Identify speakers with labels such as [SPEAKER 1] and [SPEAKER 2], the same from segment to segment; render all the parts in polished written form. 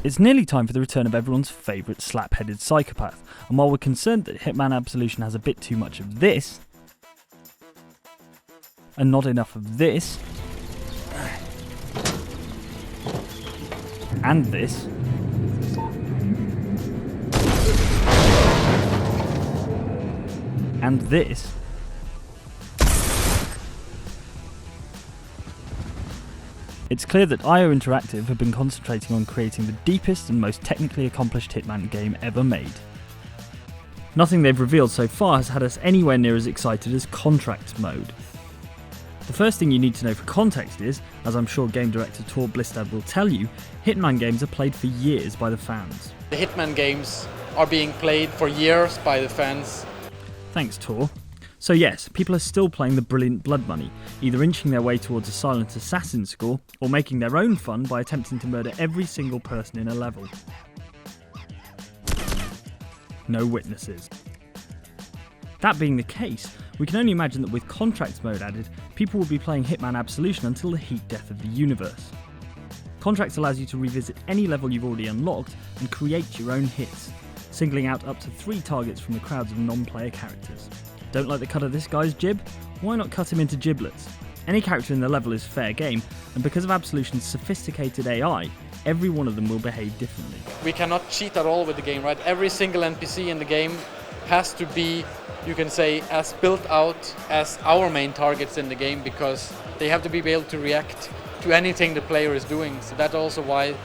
[SPEAKER 1] It's nearly time for the return of everyone's favourite slap-headed psychopath, and while we're concerned that Hitman Absolution has a bit too much of this, and not enough of this, and this, and this, it's clear that IO Interactive have been concentrating on creating the deepest and most technically accomplished Hitman game ever made. Nothing they've revealed so far has had us anywhere near as excited as Contract Mode. The first thing you need to know for context is, as I'm sure game director Tore Blystad will tell you, Hitman games are played for years by the fans.
[SPEAKER 2] The Hitman games are being played for years by the fans.
[SPEAKER 1] Thanks, Tore. So yes, people are still playing the brilliant blood money, either inching their way towards a silent assassin score, or making their own fun by attempting to murder every single person in a level. No witnesses. That being the case, we can only imagine that with Contract Mode added, people will be playing Hitman Absolution until the heat death of the universe. Contracts allows you to revisit any level you've already unlocked and create your own hits, singling out up to 3 targets from the crowds of non-player characters. Don't like the cut of this guy's jib? Why not cut him into giblets? Any character in the level is fair game, and because of Absolution's sophisticated AI, every one of them will behave differently.
[SPEAKER 2] We cannot cheat at all with the game, right? Every single NPC in the game has to be, you can say, as built out as our main targets in the game, because they have to be able to react to anything the player is doing. So that's also why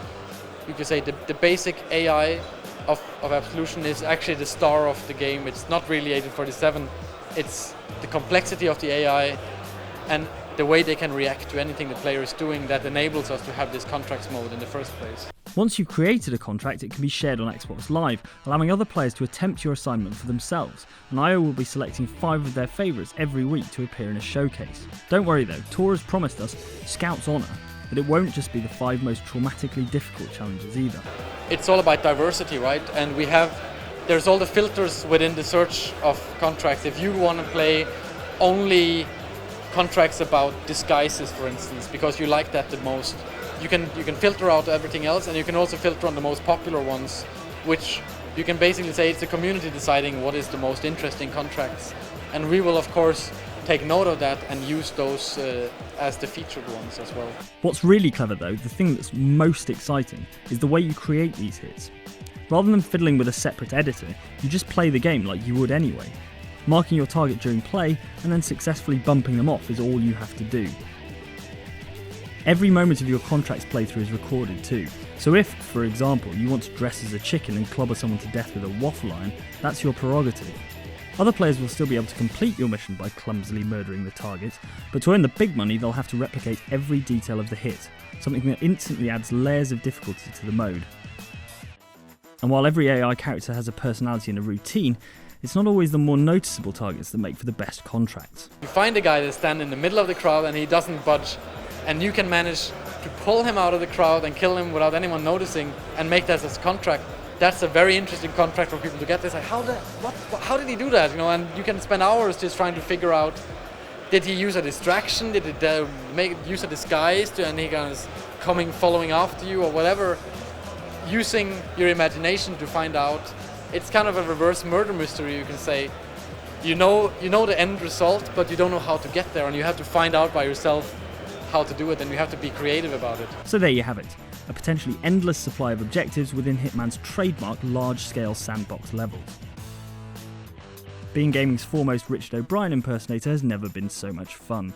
[SPEAKER 2] you can say the basic AI of Absolution is actually the star of the game. It's not really Agent 47. It's the complexity of the AI and the way they can react to anything the player is doing that enables us to have this contracts mode in the first place.
[SPEAKER 1] Once you've created a contract, it can be shared on Xbox Live, allowing other players to attempt your assignment for themselves, and IO will be selecting 5 of their favourites every week to appear in a showcase. Don't worry though, Tor has promised us, Scout's Honour, that it won't just be the 5 most traumatically difficult challenges either.
[SPEAKER 2] It's all about diversity, right? And there's all the filters within the search of contracts. If you want to play only contracts about disguises, for instance, because you like that the most, you can filter out everything else, and you can also filter on the most popular ones, which you can basically say it's the community deciding what is the most interesting contracts. And we will of course take note of that and use those as the featured ones as well.
[SPEAKER 1] What's really clever though, the thing that's most exciting, is the way you create these hits. Rather than fiddling with a separate editor, you just play the game like you would anyway. Marking your target during play and then successfully bumping them off is all you have to do. Every moment of your contract's playthrough is recorded too, so if, for example, you want to dress as a chicken and clobber someone to death with a waffle iron, that's your prerogative. Other players will still be able to complete your mission by clumsily murdering the target, but to earn the big money they'll have to replicate every detail of the hit, something that instantly adds layers of difficulty to the mode. And while every AI character has a personality and a routine, it's not always the more noticeable targets that make for the best contracts.
[SPEAKER 2] You find a guy that stands in the middle of the crowd and he doesn't budge, and you can manage to pull him out of the crowd and kill him without anyone noticing and make that as a contract. That's a very interesting contract for people to get. This like, how did he do that? And you can spend hours just trying to figure out, did he use a distraction? Did he use a disguise and he is following after you or whatever? Using your imagination to find out. It's kind of a reverse murder mystery, you can say. You know the end result, but you don't know how to get there, and you have to find out by yourself how to do it, and you have to be creative about it.
[SPEAKER 1] So there you have it, a potentially endless supply of objectives within Hitman's trademark large-scale sandbox levels. Being gaming's foremost Richard O'Brien impersonator has never been so much fun.